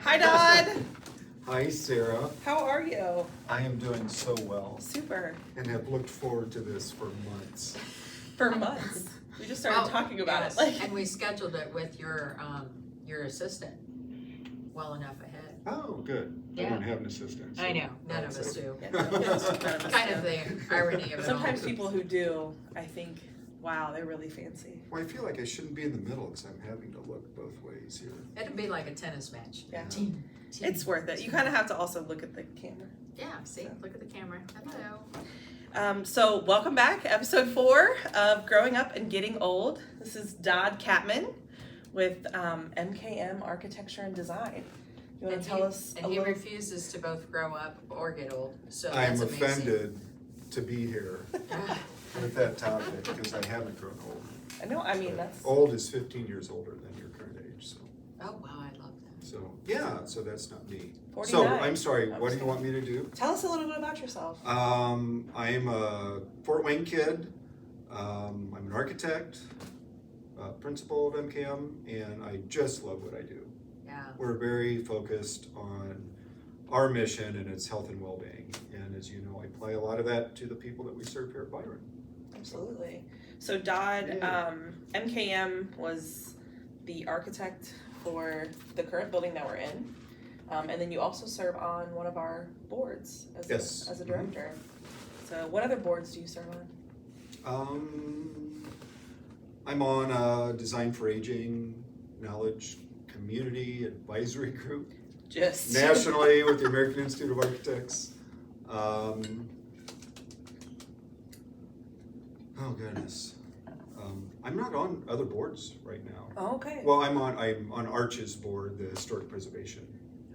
Hi, Dodd. Hi, Sarah. How are you? I am doing so well Super. and have looked forward to this for months. For months. We just started talking about yes, it. Like, and we scheduled it with your assistant well enough ahead. Oh, good. I Yeah. don't have an assistant. so I know, none of that's us it. do. yeah, none of us Kind do. of the irony of it all. Sometimes people who do, I think, wow, they're really fancy. Well, I feel like I shouldn't be in the middle because I'm having to look both ways here. It'd be like a tennis match. Yeah. Team. It's worth it. You kind of have to also look at the camera. Yeah, see, look at the camera. Hello. So welcome back, episode 4 of Growing Up and Getting Old. This is Dodd Kattman with MKM Architecture and Design. You want to tell us And he refuses to both grow up or get old, so I am that's amazing. offended to be here with that topic because I haven't grown old. I know, I mean, that's... Old is 15 years older than your current age, so. Oh, wow, I love that. So, yeah, so that's not me. 49. So, I'm sorry, what do you want me to do? Tell us a little bit about yourself. I'm a Fort Wayne kid. I'm an architect, principal of MKM, and I just love what I do. Yeah. We're very focused on our mission, and it's health and well-being. And as you know, I apply a lot of that to the people that we serve here at Byron. Absolutely. So Dodd, Yeah. MKM was the architect for the current building that we're in. And then you also serve on one of our boards as, Yes. as a director. So what other boards do you serve on? I'm on Design for Aging, Knowledge Community Advisory Group, Just nationally with the American Institute of Architects. Oh goodness. I'm not on other boards right now. Oh, okay. Well, I'm on Arch's board, the Historic Preservation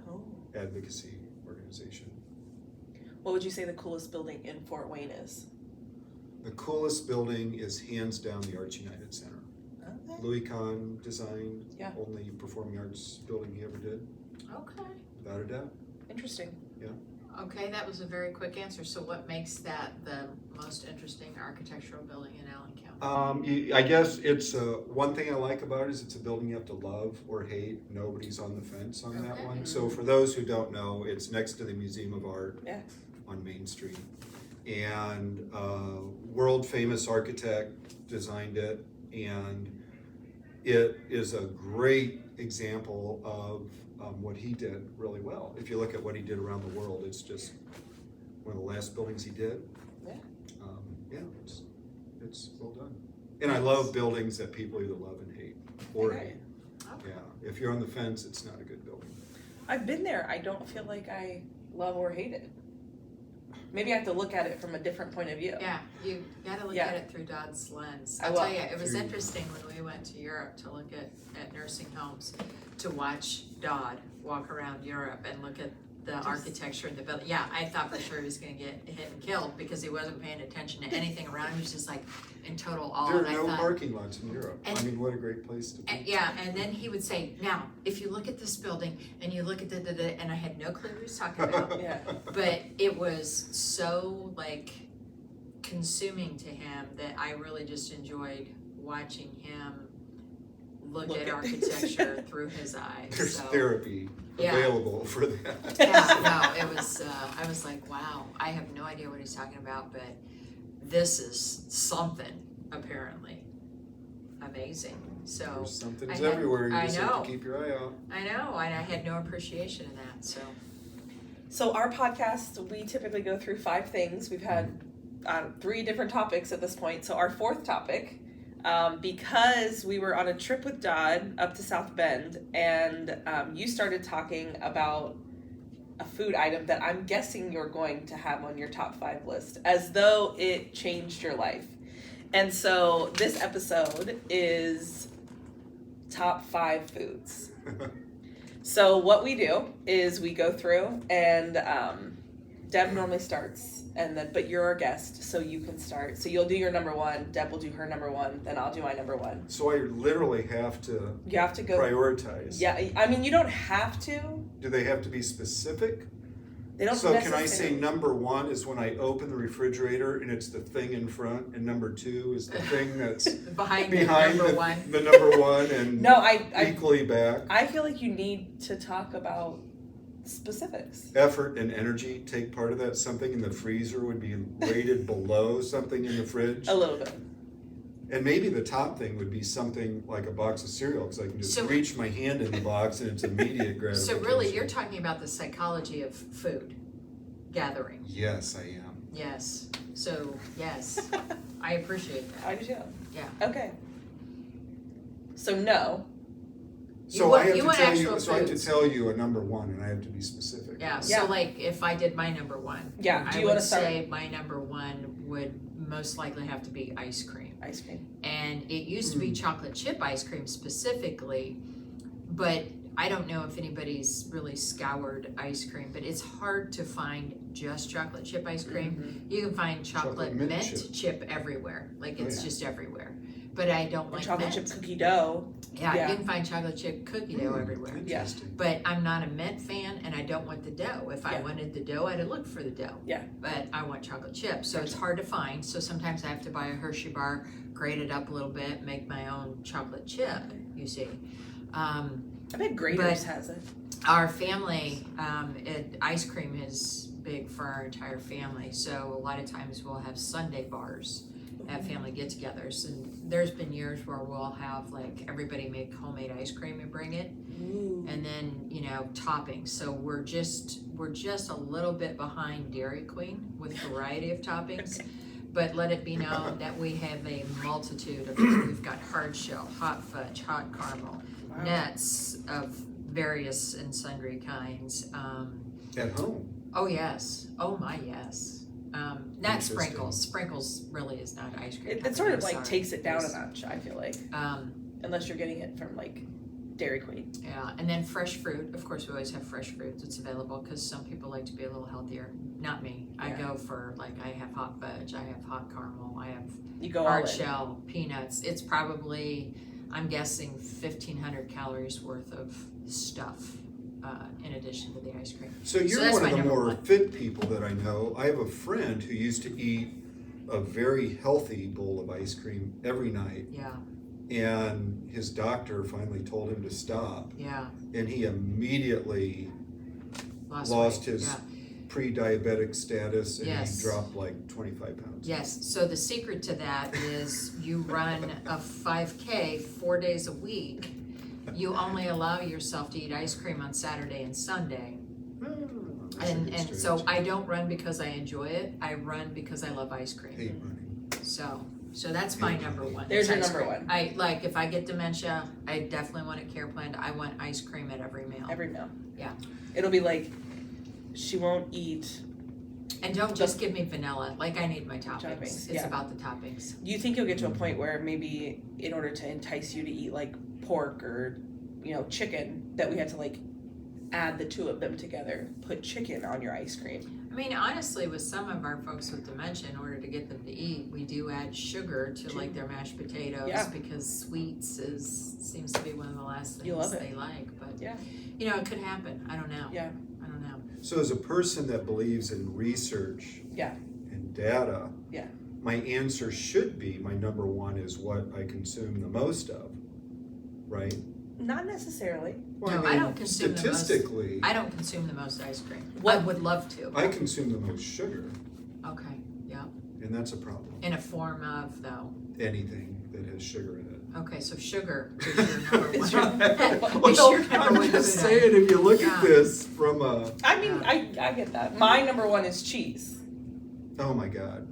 Oh. Advocacy Organization. What would you say the coolest building in Fort Wayne is? The coolest building is hands down the Arts United Center. Okay. Louis Kahn designed, Yeah. only performing arts building he ever did, Okay. without a doubt. Interesting. Okay, that was a very quick answer. So what makes that the most interesting architectural building in Allen County? I guess it's one thing I like about it is it's a building you have to love or hate. Nobody's on the fence on that Okay. one. So for those who don't know, it's next to the Museum of Art Yeah. on Main Street. And world famous architect designed it, and it is a great example of what he did really well. If you look at what he did around the world, it's just one of the last buildings he did. Yeah. It's well done. And I love buildings that people either love and hate, or Okay. hate. Okay. Yeah, if you're on the fence, it's not a good building. I've been there. I don't feel like I love or hate it. Maybe I have to look at it from a different point of view. Yeah, you gotta look Yeah. at it through Dodd's lens. I I'll will. tell you, it was Through- interesting when we went to Europe to look at nursing homes, to watch Dodd walk around Europe and look at the architecture and the building. Yeah, I thought for sure he was gonna get hit and killed because he wasn't paying attention to anything around him. He was just like in total awe. There And are I no thought, parking lots in Europe. I And- mean, what a great place to be. yeah, and then he would say, now, if you look at this building and you look at the, and I had no clue what he was talking about. Yeah. But it was so like consuming to him that I really just enjoyed watching him look Look at at- architecture through his eyes. There's So, therapy Yeah. available for that. yeah, no, it was, I was like, wow, I have no idea what he's talking about, but this is something apparently amazing. So, There's something's I had- everywhere. You I just have know. to keep your eye out. I know, and I had no appreciation in that, so. So our podcast, we typically go through 5 things. We've had 3 different topics at this point. So our 4th topic, because we were on a trip with Dodd up to South Bend, and you started talking about a food item that I'm guessing you're going to have on your top 5 list, as though it changed your life. And so this episode is top 5 foods. So what we do is we go through, and Deb normally starts, and then but you're our guest, so you can start. So you'll do your number 1, Deb will do her number 1, then I'll do my number 1. So I literally have to You have to go. prioritize. Yeah, I mean you don't have to. Do they have to be specific? They don't So can I necessarily- say number one is when I open the refrigerator and it's the thing in front, and number two is the thing that's Behind behind number one. the number one and No, I equally back? I feel like you need to talk about specifics. Effort and energy take part of that. Something in the freezer would be rated below something in the fridge. A little bit. And maybe the top thing would be something like a box of cereal, because I can just So- reach my hand in the box and it's immediate gratification. So really, you're talking about the psychology of food gathering. Yes, I am. Yes. So, yes, I appreciate that. I do too. Yeah. Okay. So no. So want- I have you to want tell actual you. So I have to foods. tell you a number one, and I have to be specific. Yeah, Yeah. so like if I did my number one, Yeah. Do I you would want to start? say my number one would most likely have to be ice cream. Ice cream. And it used to be chocolate chip ice cream specifically, but I don't know if anybody's really scoured ice cream, but it's hard to find just chocolate chip ice cream. You can find chocolate mint mint chip everywhere, like it's yeah. just everywhere. But I don't And like chocolate mint. chip cookie dough. Yeah, yeah. you can find chocolate chip cookie dough everywhere. Interesting. But I'm not a mint fan, and I don't want the dough. If I Yeah. wanted the dough, I'd have looked for the dough. Yeah. But I want chocolate chips, so it's hard to find. So sometimes I have to buy a Hershey bar, grate it up a little bit, make my own chocolate chip. You see, I bet Graders But- has it. our family, ice cream is big for our entire family. So a lot of times we'll have Sunday bars at family get-togethers, and there's been years where we'll have like everybody make homemade ice cream and bring it. Ooh. And then, toppings. So we're just a little bit behind Dairy Queen with variety of toppings. But let it be known that we have a multitude of, we've got hard shell, hot fudge, hot caramel, Wow. nuts of various and sundry kinds. At home. Oh yes, oh my yes. Not Interesting. sprinkles. Sprinkles really is not ice cream. It sort of I'm like sorry. takes it down a notch, I feel like. Um, Unless you're getting it from like Dairy Queen. Yeah, and then fresh fruit. Of course, we always have fresh fruit that's available because some people like to be a little healthier. Not me. I Yeah. go for I have hot fudge, I have hot caramel, I have You go all hard in. shell, peanuts. It's probably, I'm guessing, 1,500 calories worth of stuff in addition to the ice cream. So you're that's one my of the number more one. fit people that I know. I have a friend who used to eat a very healthy bowl of ice cream every night, Yeah, and his doctor finally told him to stop, yeah. and he immediately lost weight. his Yeah. pre-diabetic status, and Yes. he dropped like 25 pounds. Yes, so the secret to that is you run a 5K 4 days a week. You only allow yourself to eat ice cream on Saturday and Sunday. Oh, that's a And good so strategy. I don't run because I enjoy it. I run because I love ice cream. Hate running. So that's my number one. There's your It's ice number cream. one. I like if I get dementia, I definitely want it care planned. I want ice cream at every meal. Every meal. Yeah. It'll be like she won't eat. And don't just give me vanilla. Like I need my toppings. Toppings, It's yeah. about the toppings. Do you think you'll get to a point where maybe in order to entice you to eat like pork or chicken, that we have to like add the two of them together, put chicken on your ice cream? I mean, honestly, with some of our folks with dementia, in order to get them to eat, we do add sugar to like their mashed potatoes Yeah. because sweets seems to be one of the last You love things it. they like. But Yeah. it could happen. I don't know. Yeah. I don't know. So as a person that believes in research Yeah. and data, Yeah. my answer should be my number one is what I consume the most of, right? Not necessarily. Well, No, I don't consume the most- statistically, I don't consume the most ice cream. What- I would love to. I consume the most sugar, Okay, yeah. and that's a problem. In a form of though. Anything that has sugar in it. Okay, so sugar is your number It's one. your number one. Is Well, your number I'm one just food saying, if you look Yeah. at this from a, I mean, I get that. My number one is cheese. oh my God,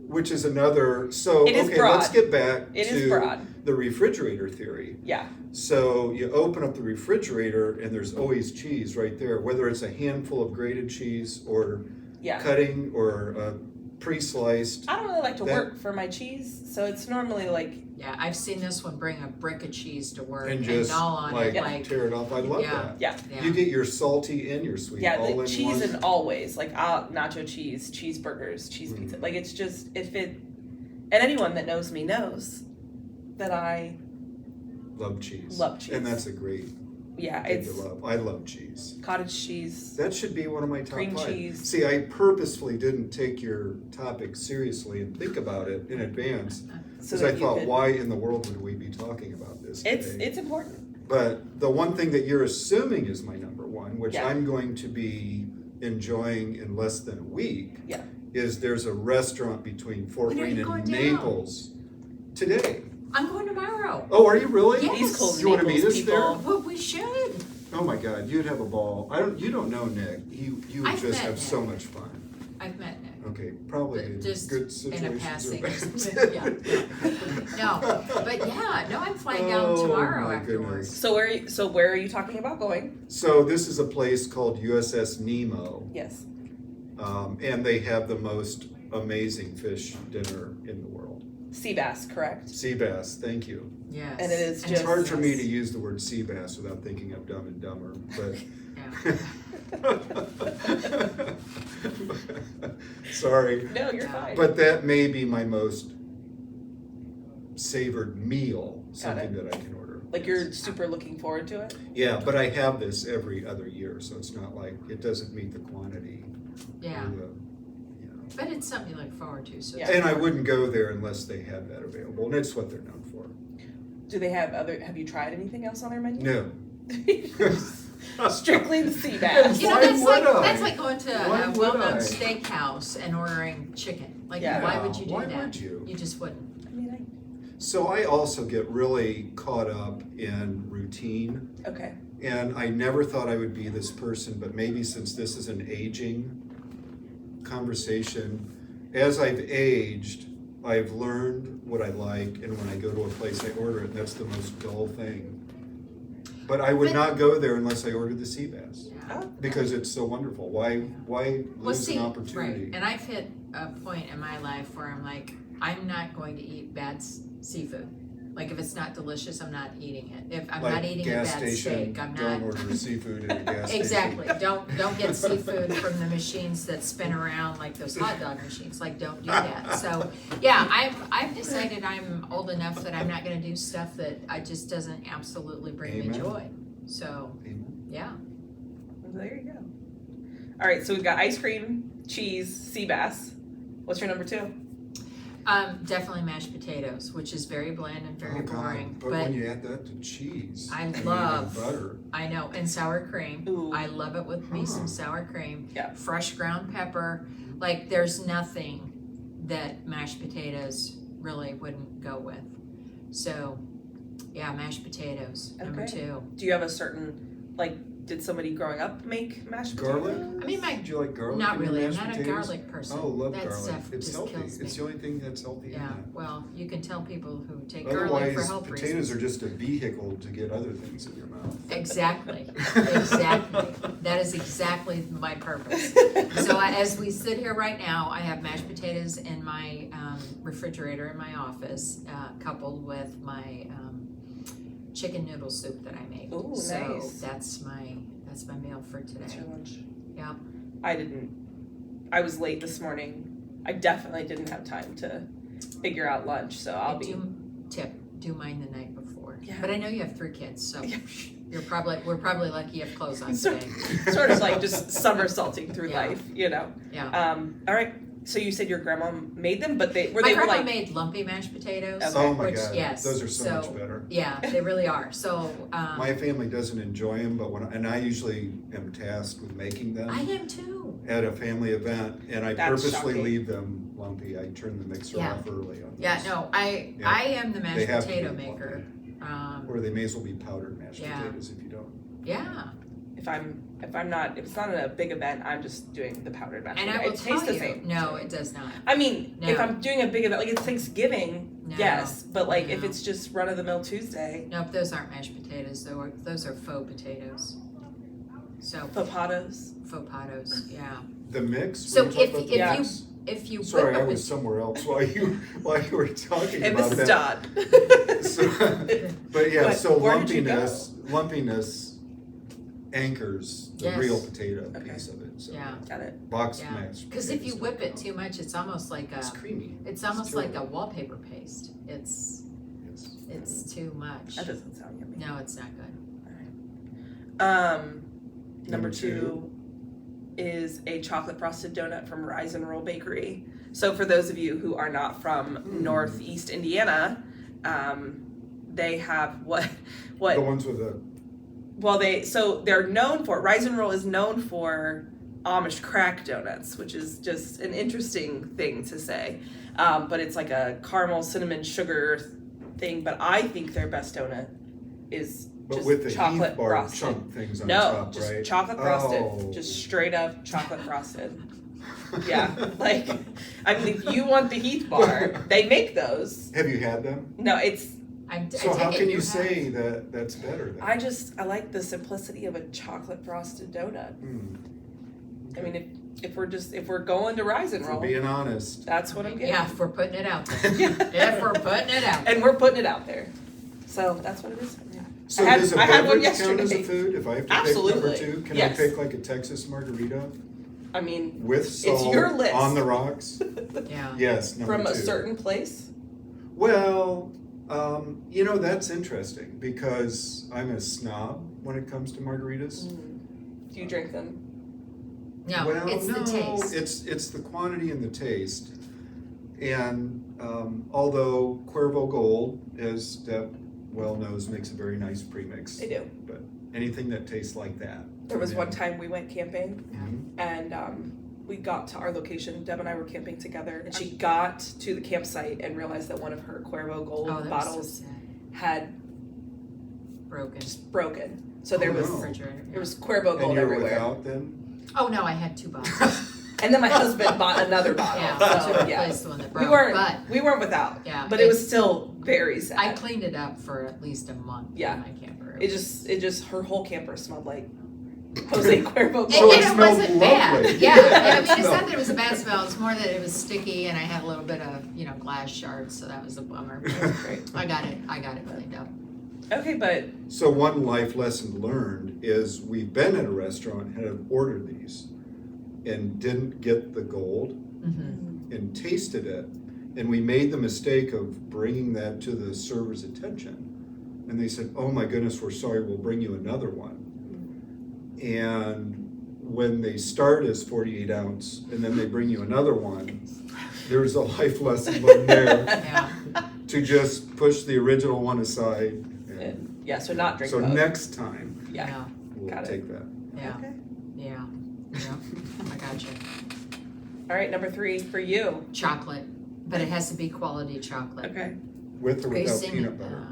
which is another, so, It is okay, broad. let's get back It is to broad. the refrigerator theory. Yeah. So you open up the refrigerator and there's always cheese right there, whether it's a handful of grated cheese or Yeah. cutting or pre-sliced. I don't really like to That- work for my cheese, so it's normally like Yeah, I've seen this one bring a brick of cheese to work And and just gnaw on like it like, tear it off. I love Yeah. that. yeah. yeah. You get your salty and your sweet all Yeah, the in cheese one. and always like nacho cheese, cheeseburgers, cheese Mm. pizza. Like it's just if it, and anyone that knows me knows that I Love cheese. love cheese. And that's a great Yeah, thing it's to love. I love cheese. cottage cheese. That should be one of my top Cream 5. cheese. See, I purposefully didn't take your topic seriously and think about it in advance So because I that you thought, could, why in the world would we be talking about this today? it's important. But the one thing that you're assuming is my number one, which Yeah. I'm going to be enjoying in less than a week, Yeah. is there's a restaurant between Fort When are Wayne you and going down? Naples today. I'm going tomorrow. Oh, are you really? Yes. These cool You wanna meet Naples us people. there? Well, we should. Oh my God, you'd have a ball. You don't know Nick. You would I've just met have Nick. so much fun. I've met Nick. Okay, probably in Just good in a situations passing. or bad. No, but yeah, no, I'm flying down Oh, tomorrow my afterwards. goodness. So where are you talking about going? So this is a place called USS Nemo, Yes. and they have the most amazing fish dinner in the world. Sea bass, correct? Sea bass, thank you. Yes. And it is And It's just- hard for me yes. to use the word sea bass without thinking of Dumb and Dumber, but. Sorry, No, you're Yeah. fine. but that may be my most savored meal, Got something it. that I can order. Like you're super looking forward to it? Yeah, but I have this every other year, so it's not like, it doesn't meet the quantity. Yeah, or the, you know. but it's something you look forward to, so. Yeah. And I wouldn't go there unless they had that available, and it's what they're known for. Do they have have you tried anything else on their menu? No. Strictly the sea bass. You know, Why that's would I? that's like going to Why a would well-known I? steakhouse and ordering chicken. Like, Yeah. why would you do Why that? would you? You just wouldn't. I mean, So I also get really caught up in routine, okay. and I never thought I would be this person, but maybe since this is an aging conversation, as I've aged, I've learned what I like, and when I go to a place, I order it, and that's the most dull thing. But I would But- not go there unless I ordered the sea bass, Yeah. Oh, because it's so wonderful. Why Well, lose see, an opportunity? right, and I've hit a point in my life where I'm like, I'm not going to eat bad seafood. Like, if it's not delicious, I'm not eating it. If I'm Like not eating a gas bad station, steak, I'm don't not. order seafood at a gas station. Exactly, don't get seafood from the machines that spin around like those hot dog machines, like, don't do that. So, yeah, I've decided I'm old enough that I'm not gonna do stuff that I just doesn't absolutely bring me Amen. joy. So, Amen. yeah, well, there you go. All right, so we've got ice cream, cheese, sea bass. What's your number 2? definitely mashed potatoes, which is very bland and very Oh, God. boring, But when you add that to cheese I and even love- butter, I know, and sour cream. Ooh. I love it with me some sour cream. Yeah. Fresh ground pepper. Like, there's nothing that mashed potatoes really wouldn't go with. So, yeah, mashed potatoes, number Okay. 2. Do you have a certain, like, did somebody growing up make mashed Garlic? potatoes? I mean, my, do you like garlic? not in your really, I'm mashed not a potatoes? garlic person. Oh, love That garlic. stuff It's just healthy. kills me. It's the only thing that's healthy in Yeah, that. well, you can tell people who take garlic for Otherwise, health potatoes reasons. are just a vehicle to get other things in your mouth. Exactly, exactly. That is exactly my purpose. So as we sit here right now, I have mashed potatoes in my refrigerator in my office, coupled with my chicken noodle soup that I made. Ooh, So nice. that's my meal for What's today. your lunch? Yeah. I was late this morning. I definitely didn't have time to figure out lunch, so I'll be. Do mine the night before. Yeah. But I know you have 3 kids, so Yeah. we're probably lucky you have clothes on So- today. Sort of like just somersaulting through Yeah. life, you know. Yeah. All right. So you said your grandma made them, but My were grandma like made lumpy mashed potatoes. Okay. Oh my Which, God, yes, those are so so- much better. Yeah, they really are. So, My family doesn't enjoy them, but and I usually am tasked with making them I am too. at a family event, and I That's purposely shocking. leave them lumpy. I turn the mixer Yeah. off early on Yeah, those. no, Yeah. I am the They mashed have to potato be maker. Or they may as well be powdered mashed Yeah. potatoes if you don't. Yeah, if it's not a big event, I'm just doing the powdered mashed and I potato. will It tell tastes the you, same. no, it does not. I mean, if No. I'm doing a big event, like it's Thanksgiving, No. yes, but like if No. it's just run of the mill Tuesday, Nope, those aren't mashed potatoes. Those are faux potatoes. So potatos. faux potatoes, yeah. The mix? So We're talking about if the you- mix? If you Sorry, I whip was somewhere else while you were talking And about this is that. Dodd. So, but yeah, But so where did you lumpiness anchors the Yes. real potato Okay. piece of it. So Yeah. Got it. boxed Yeah. mashed. because if you potatoes whip don't it count. too much, it's almost like It's creamy. it's almost like a terrible. wallpaper paste. It's Yes. it's too much. That doesn't sound yummy. No, it's not good. Number two is a chocolate frosted donut from Rise and Roll Bakery. So for those of you who are not from Northeast Indiana, they have what The ones with the... Well, they're known for, Rise and Roll is known for Amish crack donuts, which is just an interesting thing to say. But it's like a caramel, cinnamon, sugar thing. But I think their best donut is just with the chocolate Heath bar frosted. chunk things on No, top, just right? chocolate frosted. Oh. Just straight up chocolate frosted. Yeah, like, I mean, if you want the Heath bar, they make those. Have you had them? No, it's, So how can you say that that's better then? I like the simplicity of a chocolate frosted donut. I mean, if we're going to Rise and Roll, For being honest. that's what I'm getting. Yeah, if we're putting it out there. If we're putting it out there. And we're putting it out there. So that's what it is. Yeah. So I had- does a I had one beverage count as a yesterday. food? If I have to Absolutely. pick number 2, can Yes. I pick like a Texas margarita I mean, with salt your list. on the rocks? Yeah. Yes, number from 2. a certain place. Well, that's interesting because I'm a snob when it comes to margaritas. Do you drink them? No, Well, it's the taste. It's the quantity and the taste. And although Cuervo Gold, as Deb well knows, makes a very nice premix. They do. But anything that tastes like that. There was one time we went camping, Mhm. and we got to our location. Deb and I were camping together, and she got to the campsite and realized that one of her Cuervo Gold Oh, that was bottles so sad. had Broken. just broken. So there Oh, was no. Refrigerator. there was Cuervo And Gold you're everywhere. without then? Oh no, I had 2 bottles. And then my husband bought another bottle. Yeah, so, to yeah. replace the one that broke. We weren't without. Yeah, But it was still very sad. I cleaned it up for at least a month. Yeah. In my camper. It just her whole camper smelled like Jose Cuervo Gold. So and it it smelled wasn't bad. lovely. Yeah, I mean, it's Smelled- not that it was a bad smell. It's more that it was sticky, and I had a little bit of glass shards, so that was a bummer. Great. I got it cleaned up. Okay, but So one life lesson learned is we've been at a restaurant and have ordered these and didn't get the gold Mm-hmm. and tasted it. And we made the mistake of bringing that to the server's attention. And they said, oh my goodness, we're sorry, we'll bring you another one. And when they start as 48 ounce and then they bring you another one, there's a life lesson learned there Yeah. to just push the original one aside. and, yeah, so not drink So both. next time, Yeah. we'll Got it. take that. Yeah. Okay. Yeah. Yeah. I got you. All right, number 3 for you. Chocolate, but it has to be quality chocolate. Okay. With or Are you without seeing peanut it? butter.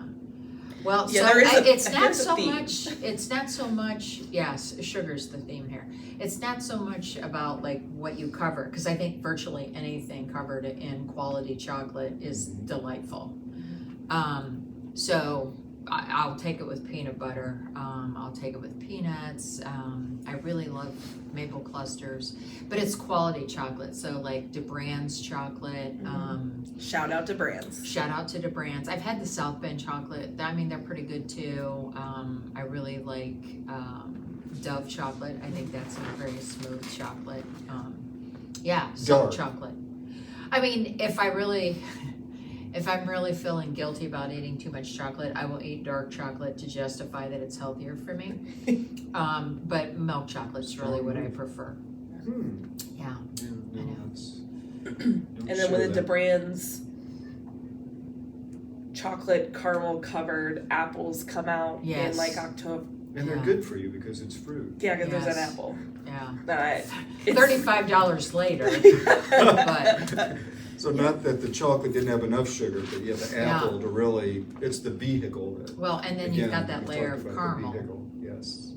Well, Yeah, so there is a- it's not there's a so theme. much. It's not so much. Yes, sugar's the theme here. It's not so much about like what you cover, because I think virtually anything covered in quality chocolate is delightful. So I'll take it with peanut butter. I'll take it with peanuts. I really love maple clusters, but it's quality chocolate. So like DeBrand's chocolate. Shout out to brands. Shout out to DeBrand's. I've had the South Bend chocolate. I mean, they're pretty good too. I really like Dove chocolate. I think that's a very smooth chocolate. Yeah, salt Dark. chocolate. I mean, if I'm really feeling guilty about eating too much chocolate, I will eat dark chocolate to justify that it's healthier for me. But milk chocolate's really what I prefer. Yeah. Yeah, no, I know. that's- And then when the DeBrand's chocolate caramel covered apples come out Yes. in like October. And they're Yeah. good for you because it's fruit. Yeah, because there's an Yes. apple. Yeah. That $35 later. But So not that the chocolate didn't have enough sugar, but you have the Yeah. apple to really, it's the vehicle that. well, and then you've again, got that we layer talked of about the caramel, vehicle. Yes,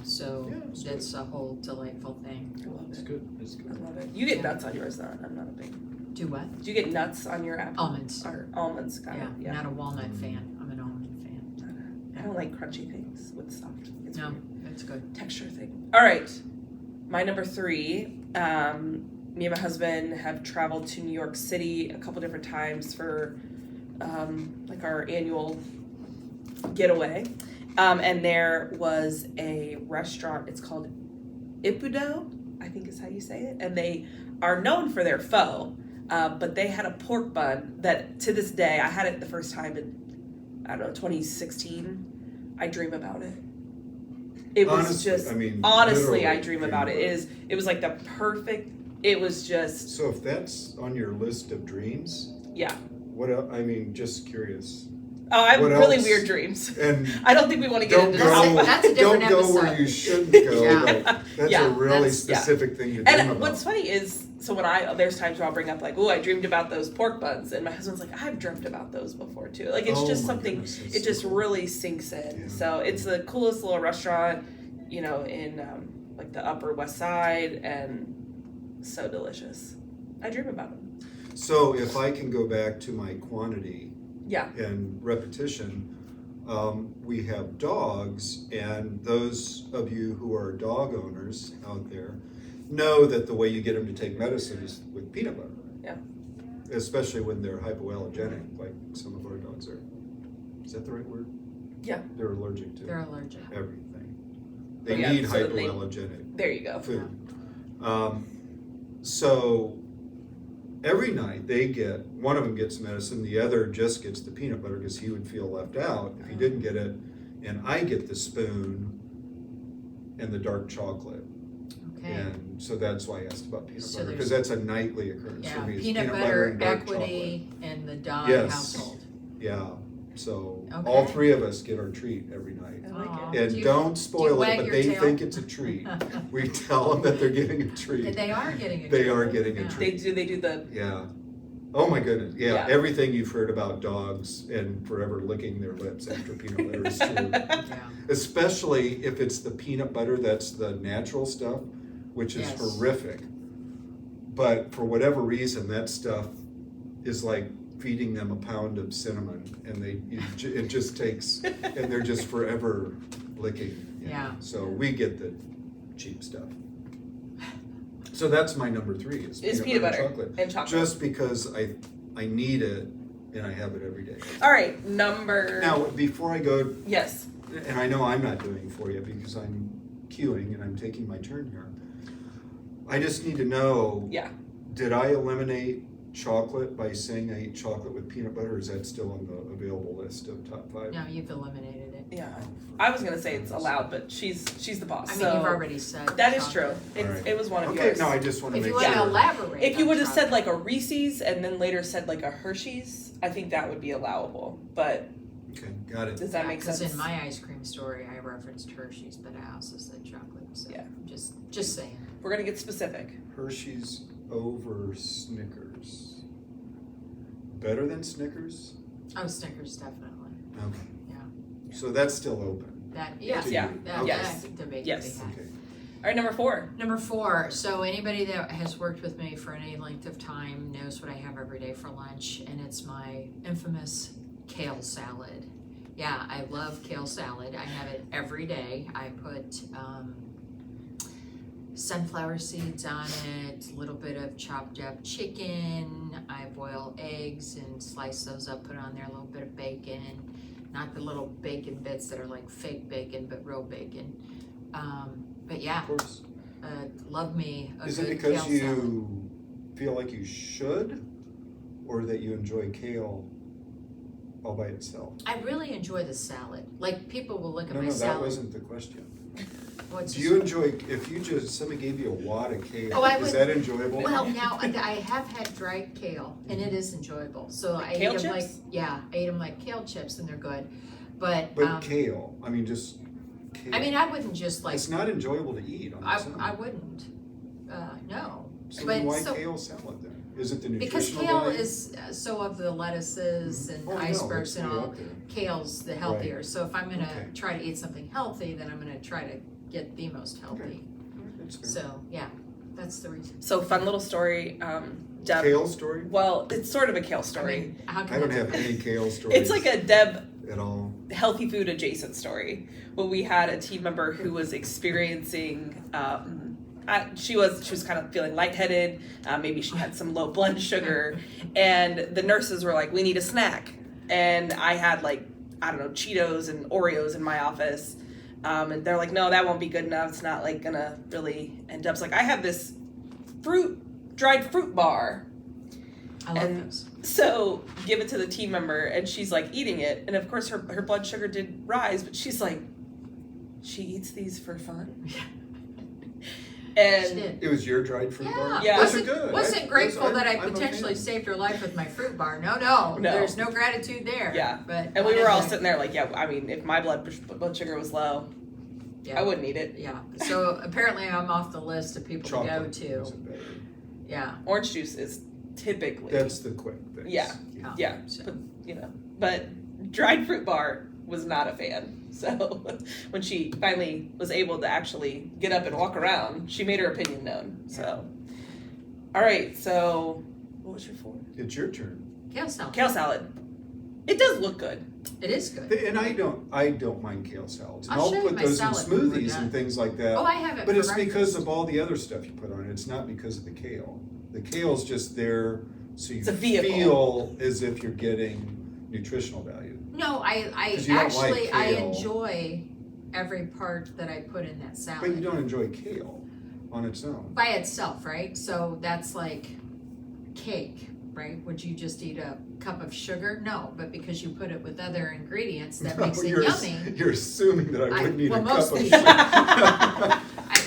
so Yeah, it's that's a whole delightful thing. I love it's it. good, it's I good. love it. You get Yeah. nuts on yours, though. I'm not a big. Do what? Do you get nuts on your apple? Almonds. Or almonds, got Yeah, it. Yeah. not a walnut fan. I'm an almond fan. I don't like crunchy things with soft. It's No, weird. that's good. Texture thing. All right, my number 3. Me and my husband have traveled to New York City a couple different times for like our annual getaway, and there was a restaurant. It's called Ippudo, I think is how you say it, and they are known for their pho. But they had a pork bun that, to this day, I had it the first time in, I don't know, 2016. I dream about it. It was Honestly, just, I mean, honestly, literally I dream about it. It was like the perfect, it was just, So if that's on your list of dreams, yeah. what else? I mean, just curious. Oh, I have What really else? weird dreams. And I don't think we want to get don't into go, this. That's a different don't go where episode. you shouldn't go. Yeah. But that's Yeah, a really that's- yeah. specific thing to dream And about. what's funny is, so there's times where I'll bring up like, oh, I dreamed about those pork buns, and my husband's like, I've dreamt about those before too. Like it's Oh just my something. goodness, that's It just so cool. really sinks in. Yeah. So it's the coolest little restaurant, you know, in like the Upper West Side, and so delicious. I dream about them. So if I can go back to my quantity Yeah. and repetition, we have dogs, and those of you who are dog owners out there know that the way you get them to take medicine is with peanut butter. Yeah. Especially when they're hypoallergenic, like some of our dogs are. Is that the right word? Yeah. They're allergic to They're allergic. everything. They Yeah, need so then they- hypoallergenic There you go. food. So every night one of them gets medicine, the other just gets the peanut butter because he would feel left out if he didn't get it. And I get the spoon and the dark chocolate. Okay. And so that's why I asked about peanut So butter, there's- because that's a nightly occurrence Yeah, for me. It's peanut butter butter, and dark equity, and the dog Yes. household. chocolate. Yeah, so Okay. all three of us get our treat every night. I like Aw. it. And Do you- don't spoil it, wag but your they tail? think it's a treat. We tell them that they're getting a treat. They are getting a They treat. are getting a Yeah. treat. They do the Yeah. Oh my goodness. Yeah. Yeah. Everything you've heard about dogs and forever licking their lips after peanut butter is true. Yeah. Especially if it's the peanut butter that's the natural stuff, which is Yes. horrific. But for whatever reason, that stuff is like feeding them a pound of cinnamon, and it just takes, and they're just forever licking. you know. Yeah. So we get the cheap stuff. So that's my number 3 is peanut butter and chocolate. and chocolate. Just because I need it and I have it every day. All right, number. Now, before I go, Yes. and I know I'm not doing for you because I'm queuing and I'm taking my turn here. I just need to know, Yeah. did I eliminate chocolate by saying I eat chocolate with peanut butter, or is that still on the available list of top 5? No, you've eliminated it. Yeah. I was gonna say it's allowed, but she's the boss. I mean, so you've already said. that is chocolate. true. Alright. It was one of Okay, yours. no, I just want to If make you sure. want to elaborate. If you on would have said chocolate. like a Reese's and then later said like a Hershey's, I think that would be allowable. But Okay, got it. does that make sense? Because in my ice cream story, I referenced Hershey's, but I also said chocolate. So Yeah. just saying. We're gonna get specific. Hershey's over Snickers. Better than Snickers? Oh, Snickers definitely. Okay. Yeah. So that's still open. That yeah. To Yeah. you. That, Okay. Yes. that debate Yes. can be had. Okay. All right, number 4. Number 4, so anybody that has worked with me for any length of time knows what I have every day for lunch, and it's my infamous kale salad. Yeah, I love kale salad. I have it every day. I put sunflower seeds on it, a little bit of chopped up chicken. I boil eggs and slice those up, put on there a little bit of bacon, not the little bacon bits that are like fake bacon, but real bacon. But yeah, Of course. love me a Is it good because kale you salad. feel like you should, or that you enjoy kale all by itself? I really enjoy the salad. Like people will look at No, my no, that salad. wasn't the question. What's Do you enjoy, if somebody gave you a wad of kale, Oh, I is would- that enjoyable? Well, now I have had dried kale, and it is enjoyable. So Like I kale eat them chips? like I eat them like kale chips, and they're good. But But kale, I mean, just kale. I mean, I wouldn't just like It's not enjoyable to eat on its own. I wouldn't. No, So but then why so- kale salad then? Is it the because nutritional kale value? is so of the lettuces and Oh, no, icebergs it's and way all. up there. Kale's the healthier. So if I'm gonna Okay. try to eat something healthy, then I'm gonna try to get the most healthy. That's fair. So yeah, that's the reason. So fun little story. Deb. Kale story? Well, it's sort of a kale I story. mean, how can I don't that have be? any kale stories It's like a Deb at all. healthy food adjacent story. When we had a team member who was experiencing, she was kind of feeling lightheaded. Maybe she had some low blood sugar, and the nurses were like, "We need a snack." And I had like, I don't know, Cheetos and Oreos in my office. And they're like, "No, that won't be good enough. It's not like gonna really." And Deb's like, "I have this dried fruit bar." I love and- those. So give it to the team member, and she's like eating it, and of course her blood sugar did rise, but she's like, she eats these for fun. Yeah. And She did. It was your dried fruit bar? Yeah. Those are good. Wasn't grateful that I I'm a potentially fan. saved her life with my fruit bar. No. No. There's no gratitude there. Yeah. But and we were all whatever. sitting there like, yeah, I mean, if my blood sugar was low, Yeah. I wouldn't eat it. Yeah. So apparently I'm off the list of people Chocolate to go is to. better. Yeah. Orange juice is typically That's the quick thing. Yeah. Yeah, So. but dried fruit bar was not a fan. So when she finally was able to actually get up and walk around, she made her opinion known. So, all right. So what was your 4? It's your turn. Kale salad. Kale salad. It does look good. It is good. And I don't mind kale salads. And I'll I'll show you put my those in salad when we're smoothies done. and things like that. Oh, I have it. But for it's because breakfast. of all the other stuff you put on it. It's not because of the kale. The kale's just there so you It's a vehicle. feel as if you're getting nutritional value. No, I 'Cause you don't like actually I kale. enjoy every part that I put in that salad. But you don't enjoy kale on its own. By itself, right? So that's like cake, right? Would you just eat a cup of sugar? No, but because you put it with other ingredients, that makes it yummy. You're assuming that I wouldn't eat well, a cup most of people- sugar.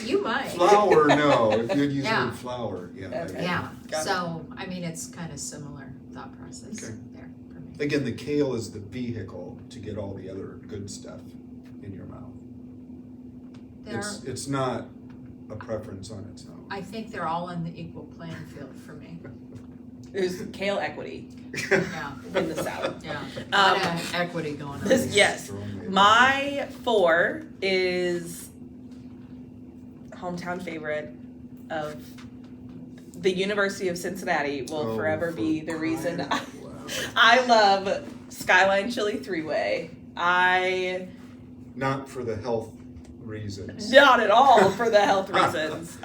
You might. Flour, no. If you'd use Yeah. flour, yeah. Okay. Yeah. Got it. So I mean, it's kind of similar thought process Okay. there for me. Again, the kale is the vehicle to get all the other good stuff in your mouth. They're, It's not a preference on its own. I think they're all in the equal playing field for me. There's kale equity Yeah. in the salad. Yeah. A lot Um, of equity going on. this- yes. My 4 is hometown favorite of the University of Cincinnati will forever be the reason I love Skyline Chili 3-Way. Not for the health reasons. Not at all for the health reasons.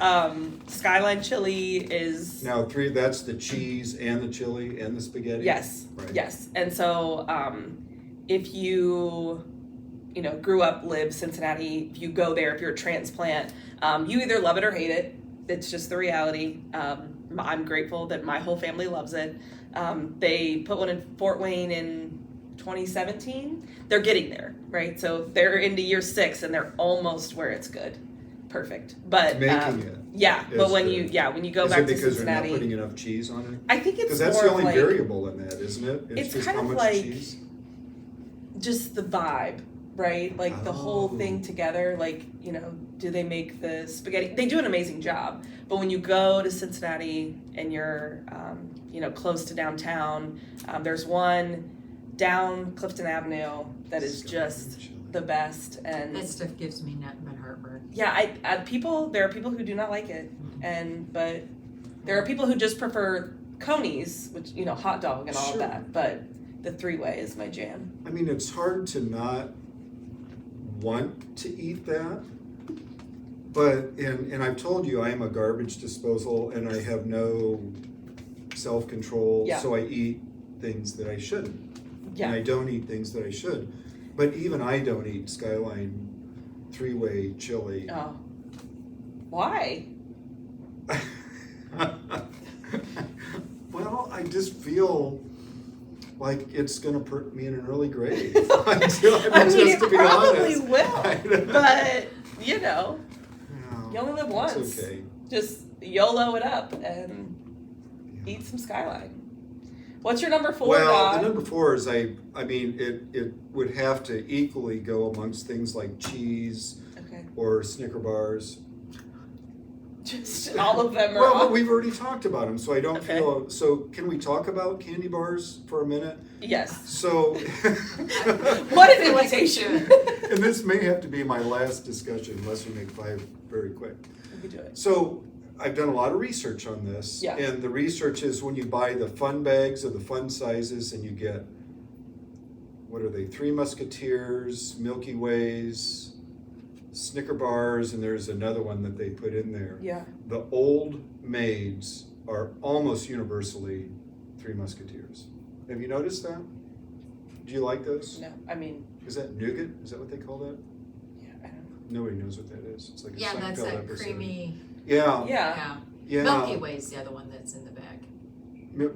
Skyline Chili is Now, that's the cheese and the chili and the spaghetti? yes, Right. yes. And so if you grew up, lived Cincinnati, if you go there, if you're a transplant, you either love it or hate it. It's just the reality. I'm grateful that my whole family loves it. They put one in Fort Wayne in 2017. They're getting there, right? So they're into year 6 and they're almost where it's good. Perfect. But Making it. yeah, is but when good. you go Is back it to because they're not Cincinnati, putting enough cheese on it? I think it's Because that's more the of only like variable in that, isn't it? It's just kind how of much like- cheese? just the vibe, right? Like the whole Oh. thing together, like, do they make the spaghetti? They do an amazing job. But when you go to Cincinnati and you're, close to downtown, there's one down Clifton Avenue that is just the best. And That stuff gives me nothing but heartburn. yeah, there are people who do not like it. But there are people who just prefer conies, which, hot dog and all Sure. of that. But the 3-way is my jam. I mean, it's hard to not want to eat that. But, and I've told you, I am a garbage disposal and I have no self-control. Yeah. So I eat things that I shouldn't. Yeah. And I don't eat things that I should. But even I don't eat Skyline 3-way chili. Oh. Why? Well, I just feel like it's gonna put me in an early grave. I mean, it to be probably honest. will, but you No, only live once. It's okay. Just YOLO it up and eat some Skyline. What's your number 4, Well, Dodd? the number 4 is I mean it would have to equally go amongst things like cheese Okay, or Snicker bars. just all of them are Well, but off. we've already talked about them, so I don't Okay. feel. So can we talk about candy bars for a minute? Yes. So. What an invitation. And this may have to be my last discussion unless we make 5 very quick. We could do it. So I've done a lot of research on this. Yeah. And the research is when you buy the fun bags of the fun sizes and you get, what are they, 3 Musketeers, Milky Ways, Snicker bars, and there's another one that they put in there. Yeah. The old maids are almost universally 3 Musketeers. Have you noticed that? Do you like those? No, I mean, Is that nougat? Is that what they call that? yeah, I don't know. Nobody knows what that is. It's like a Yeah, that's Seinfeld that episode. creamy. Yeah. Yeah. Yeah. Yeah. Milky Way's the other one that's in the bag.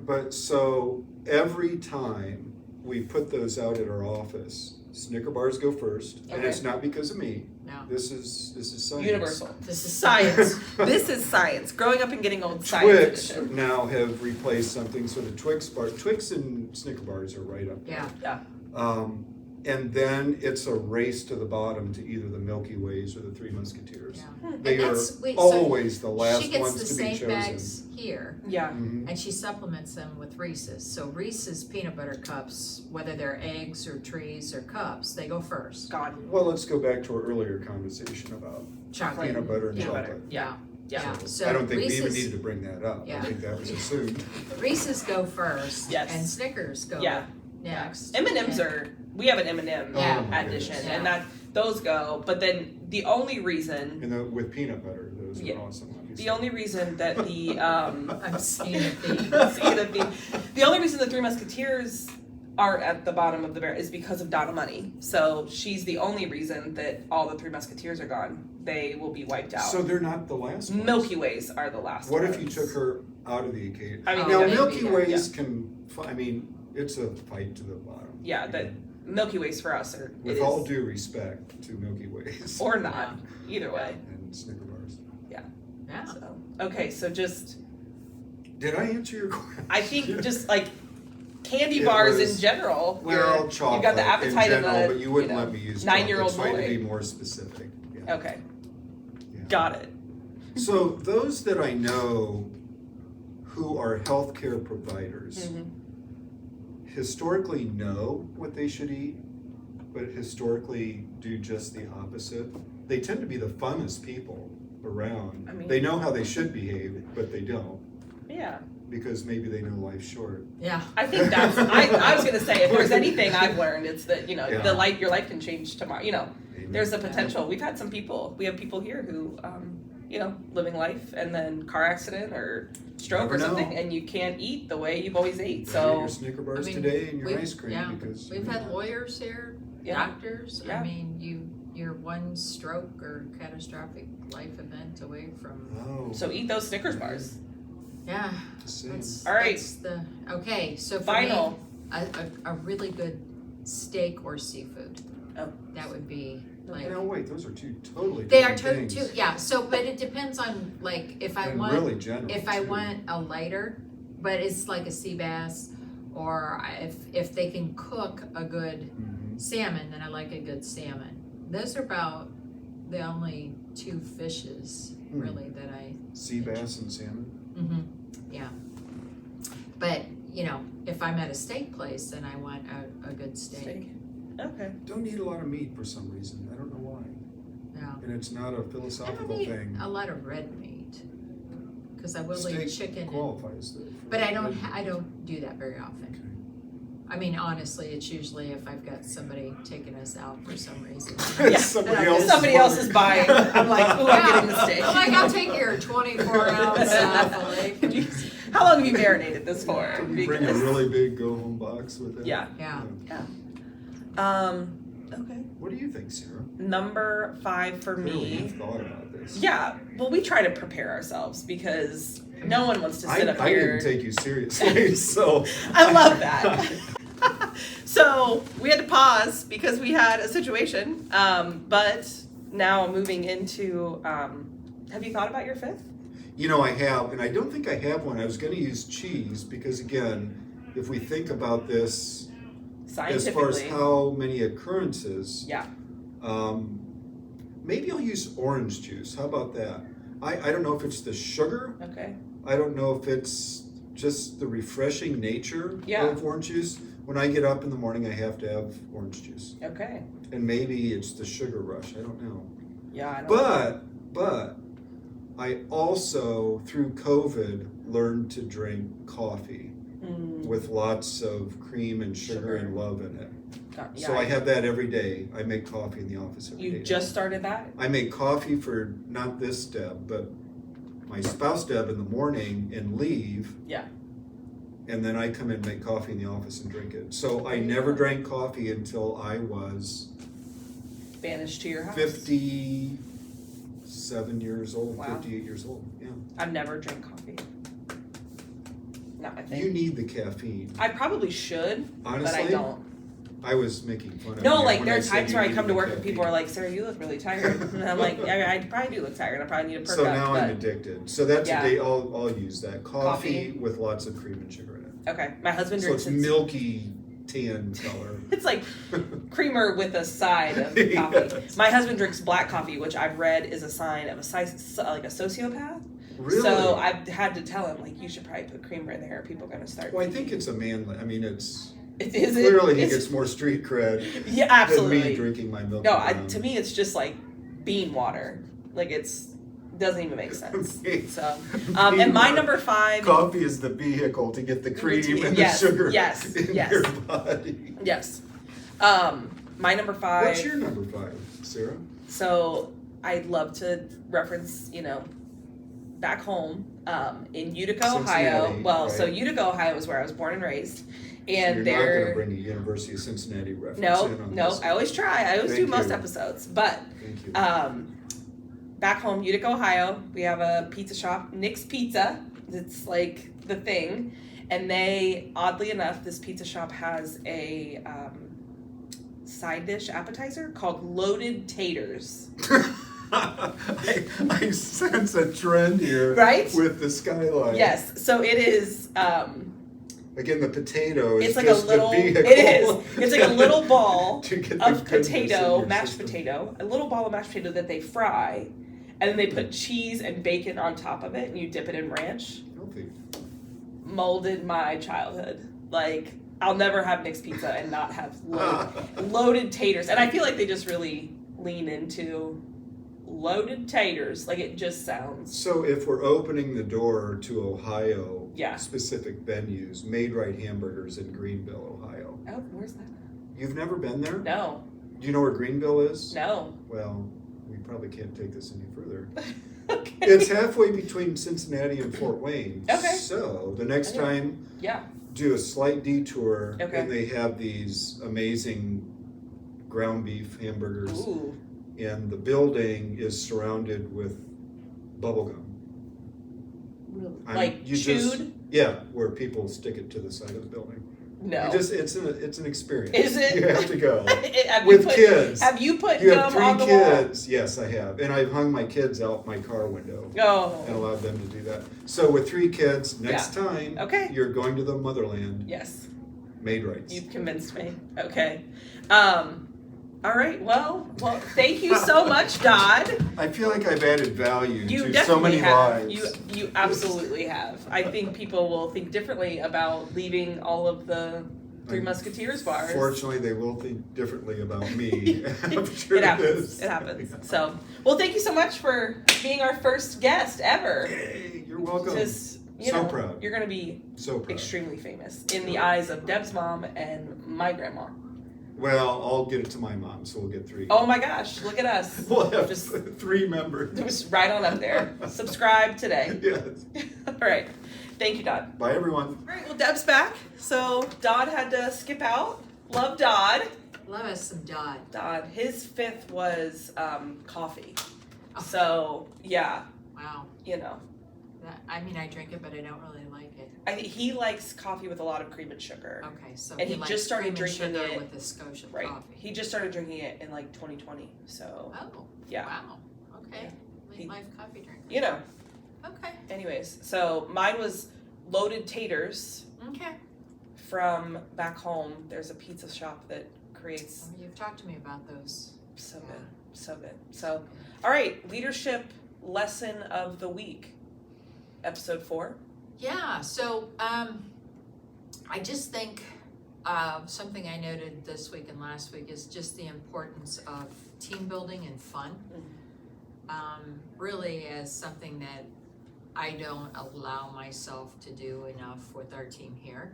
But so every time we put those out at our office, Snicker bars go first, and Okay. it's not because of me. No. This is science. Universal. This is Science. This is science. Growing up and getting old, science Twix edition. now have replaced something, so the Twix and Snicker bars are right up there. Yeah. And then it's a race to the bottom to either the Milky Ways or the Three Musketeers. Yeah. They And are that's- wait, so always the last She gets ones the to be same chosen. bags here, Yeah. Mhm. and she supplements them with Reese's. So Reese's peanut butter cups, whether they're eggs or trees or cups, they go first. God. Well, let's go back to our earlier conversation about Chocolate. peanut butter and Peanut chocolate. butter. Yeah. Yeah. So I don't think we even Reese's- needed to bring that up. Yeah. I think that was assumed. Reese's go first, Yes. and Snickers go Yeah. next. M&Ms are, we have an M&M Yeah. addition, Yeah. and that those go. But then the only reason, And with peanut butter, those Yeah. are awesome. Obviously. the only reason that the I'm seeing a theme. the only reason the Three Musketeers aren't at the bottom of the barrel is because of Donna Money. So she's the only reason that all the Three Musketeers are gone. They will be wiped out. So they're not the last ones. Milky Ways are the last What ones. if you took her out of the occasion? I mean, Now, maybe, Milky yeah. Ways can, I mean, it's a fight to the bottom. Yeah, the Milky Ways for us are With it all is- due respect to Milky Ways. or not. Either way. And Snicker bars. Yeah. So okay, so just Did I answer your question? I think just like candy It bars was- in general. They're all you've chocolate got the appetite in general, of a but you wouldn't know, let me use 9-year-old chocolate, so I had to boy. be more specific. Yeah. Okay, Yeah. got it. So those that I know who are healthcare providers Mhm. historically know what they should eat, but historically do just the opposite. They tend to be the funnest people around. I mean- They know how they should behave, but they don't, Yeah, because maybe they know life's short. Yeah. I think that's. I was gonna say if there's anything I've learned, it's that Yeah. your life can change tomorrow. Amen. There's a potential. We've had some people. We have people here who, living life and then car accident or stroke Never or something, know. and you can't eat the way you've always ate. Maybe So your Snicker bars I mean, today and your we've- ice cream, yeah, because We've had lawyers here, Yeah. doctors. Yeah. I mean, you're one stroke or catastrophic life event away from. Oh, so eat those Snickers bars. Yeah. see. That's, All right. That's the okay. So for Final. me, a really good steak or seafood. Oh. That would be like. No, wait, those are two totally They are different too. things. Yeah. So, but it depends on like if I And want. really general, If I too. want a lighter, but it's like a sea bass, or if they can cook a good Mhm. salmon, then I like a good salmon. Those are about the only two fishes really that I. Sea bass and salmon. Yeah. But if I'm at a steak place, then I want a good steak. Okay. Don't eat a lot of meat for some reason. I don't know why. Yeah. And it's not a I don't philosophical eat thing. a lot of red meat because I will eat Steak chicken. qualifies though. But I don't do that very often. Okay. I mean, honestly, it's usually if I've got somebody taking us out for some reason. Yeah, Somebody else is Somebody else is buying. I'm like, ooh, I'm getting the steak. I'm like, I'll take your 24-ounce filet. How long have you marinated this for? Can you bring a Because- really big go-home box with it? Yeah. Yeah. Okay. What do you think, Sarah? Number 5 for Clearly me. you've thought about this. Yeah. Well, we try to prepare ourselves because no one wants to sit up I here. didn't take you seriously, so. I love that. So we had to pause because we had a situation. But now moving into, have you thought about your 5th? I have, and I don't think I have one. I was going to use cheese because, again, if we think about this as Scientifically. far as how many occurrences, Yeah. maybe I'll use orange juice. How about that? I don't know if it's the sugar. Okay. I don't know if it's just the refreshing nature Yeah. of orange juice. When I get up in the morning, I have to have orange juice. Okay. And maybe it's the sugar rush. I don't know. Yeah. I don't But I also, through COVID, learned to drink coffee with lots of cream and sugar and love in it. So I have that every day. I make coffee in the office every day. You just started that? I make coffee for not this Deb, but my spouse Deb in the morning and leave. Yeah. And then I come in and make coffee in the office and drink it. So I never drank coffee until I was Banished to your house. 57 years old, Wow. 58 years old. Yeah. I've never drank coffee. Not my thing. You need the caffeine. I probably should, Honestly, but I don't. I was making fun of No, you like when there are said times you where I needed come to the work and people are caffeine. like, Sarah, you look really tired. And I'm like, I probably do look tired. I probably need a perk So up. now but I'm addicted. So that's Yeah. a day I'll use that. Coffee Coffee. with lots of cream and sugar in it. Okay, my husband So drinks it's milky tan color. It's like creamer with a side of coffee. Yes. My husband drinks black coffee, which I've read is a sign of like a sociopath. Really? So I've had to tell him, like, you should probably put creamer in there or people are going to start. Well, I think it's a manly. I mean, it's Is clearly he it's- gets more street cred Yeah, than absolutely. me drinking my milk. No, and to me it's just like bean water. Like doesn't even make sense. Okay. So, and my number 5. Coffee is the vehicle to get the cream and Yes, the sugar yes, in yes. your body. Yes. My number 5. What's your number 5, Sarah? So I'd love to reference, back home in Utica, Ohio. Cincinnati, Well, so right. Utica, Ohio is where I was born and raised. So And you're not going to they're bring a University of Cincinnati reference no, in on no. this. I always try. I always do Thank most you. episodes. But Thank you. back home, Utica, Ohio, we have a pizza shop, Nick's Pizza. It's like the thing. And they, oddly enough, this pizza shop has a side dish appetizer called loaded taters. I sense a trend here, Right? with the skyline. Yes. So it is. Again, the potato is It's like just a little. the vehicle. It is. It's like a little ball to get the of goodness in potato, your mashed system. potato, a little ball of mashed potato that they fry, and then they put cheese and bacon on top of it, and you dip it in ranch. Healthy. Molded my childhood. Like, I'll never have Nick's Pizza and not have loaded taters. And I feel like they just really lean into loaded taters. Like, it just sounds. So if we're opening the door to Ohio Yeah. specific venues, Made Right Hamburgers in Greenville, Ohio. Oh, where's that? You've never been there? No. Do you know where Greenville is? No. Well, we probably can't take this any further. Okay. It's halfway between Cincinnati and Fort Wayne. Okay. So the next Okay. time, Yeah. do a slight detour, Okay. and they have these amazing ground beef hamburgers, Ooh. and the building is surrounded with bubble gum. Really? I'm- Like, you chewed? just- Yeah, where people stick it to the side of the building. No. It's an experience. Is it? You have to go. Have With you put, kids. Have you put You have gum on 3 the wall? kids. Yes, I have. And I've hung my kids out my car window and Oh. allowed them to do that. So with 3 kids, next time Okay. you're going to the motherland, Yes. Made Rights. You've convinced me. Okay. All right. Well, thank you so much, Dodd. I feel like I've added value You to definitely so many have. lives. You absolutely have. I think people will think differently about leaving all of the Three Musketeers bars. Fortunately, they will think differently about me after It happens. this. It happens. So, well, thank you so much for being our first guest ever. Yay, you're welcome. Just, So proud. You're going to be So proud. extremely famous in the eyes of Deb's mom and my grandma. Well, I'll get it to my mom, so we'll get 3. Oh my gosh, look at us. We'll have Just 3 members. Just right on up there. Subscribe today. Yes. All right. Thank you, Dodd. Bye, everyone. All right, well, Deb's back. So Dodd had to skip out. Love Dodd. Love us some Dodd. Dodd. His 5th was coffee. Oh. So, yeah, Wow. I mean, I drink it, but I don't really like it. he likes coffee with a lot of cream and sugar. Okay, so And he likes just started cream and drinking sugar it- with a skosh of Right. coffee. He just started drinking it in like 2020. So, Oh. yeah. Wow. Okay. Yeah. Late life coffee drinker. you know, Okay. anyways. So mine was loaded taters Okay. from back home. There's a pizza shop that creates Well, you've talked to me about those. so good. So good. So, all right, leadership lesson of the week. Episode 4. Yeah, so I just think something I noted this week and last week is just the importance of team building and fun. Really as something that I don't allow myself to do enough with our team here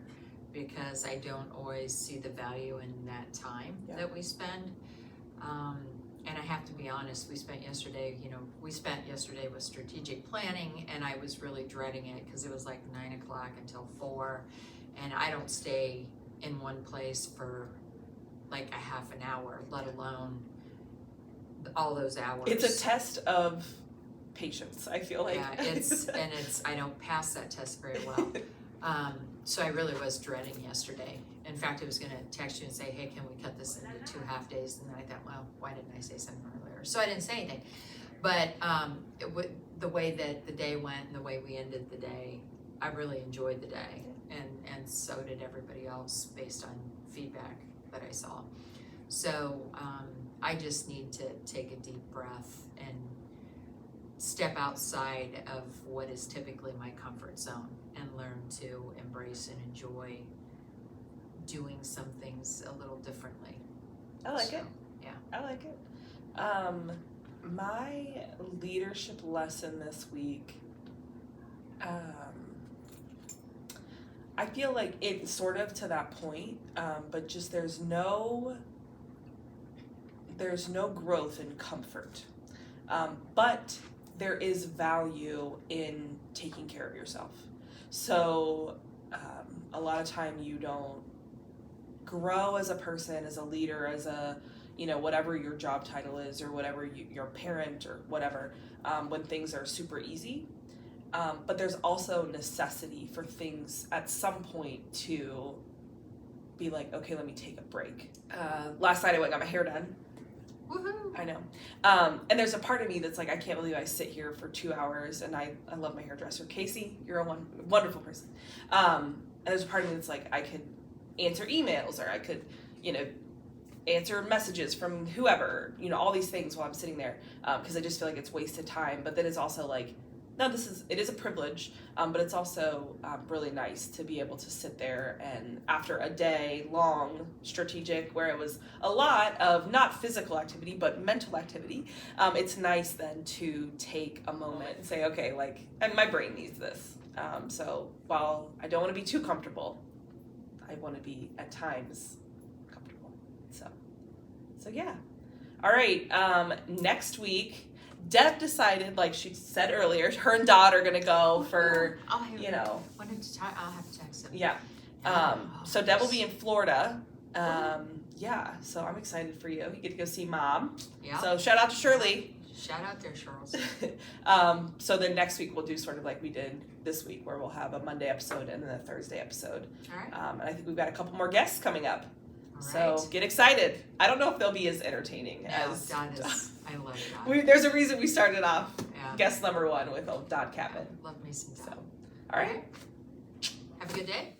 because I don't always see the value in that time that we spend. And I have to be honest, we spent yesterday with strategic planning, and I was really dreading it because it was like 9 o'clock until 4, and I don't stay in one place for like a half an hour, let alone all those hours. It's a test of patience, I feel like. Yeah, I don't pass that test very well. So I really was dreading yesterday. In fact, I was gonna text you and say, hey, can we cut this into 2 half days? And then I thought, well, why didn't I say something earlier? So I didn't say anything. But the way that the day went and the way we ended the day, I really enjoyed the day. And so did everybody else based on feedback that I saw. So I just need to take a deep breath and step outside of what is typically my comfort zone and learn to embrace and enjoy doing some things a little differently. I like it. Yeah. I like it. My leadership lesson this week, I feel like it's sort of to that point, but just there's no growth in comfort. But there is value in taking care of yourself. So a lot of time you don't grow as a person, as a leader, as a, whatever your job title is or whatever your parent or whatever, when things are super easy. But there's also necessity for things at some point to be like, okay, let me take a break. Last night I went and got my hair done. Woohoo! I know. And there's a part of me that's like, I can't believe I sit here for 2 hours, and I love my hairdresser. Casey, you're a wonderful person. And there's a part of me that's like, I could answer emails, or I could, answer messages from whoever, all these things while I'm sitting there, because I just feel like it's wasted time. But then it's also like, no, it is a privilege, but it's also really nice to be able to sit there and after a day long strategic where it was a lot of not physical activity but mental activity, it's nice then to take a moment and say, okay, and my brain needs this. So while I don't want to be too comfortable, I want to be at times comfortable. So yeah. All right, next week, Deb decided, like she said earlier, her and Dodd are gonna go for, I'll have to text him. Yeah. So Deb will be in Florida. Yeah. So I'm excited for you. You get to go see Mom. Yeah. So shout out to Shirley. Shout out there, Charles. So then next week we'll do sort of like we did this week, where we'll have a Monday episode and then a Thursday episode. All right. And I think we've got a couple more guests coming up. All So right. get excited. I don't know if they'll be as entertaining as Dodd is. I love Dodd. There's a reason we started off Yeah. guest number 1 with old Dodd Kattman. Love me some Dodd. So, all right. Have a good day.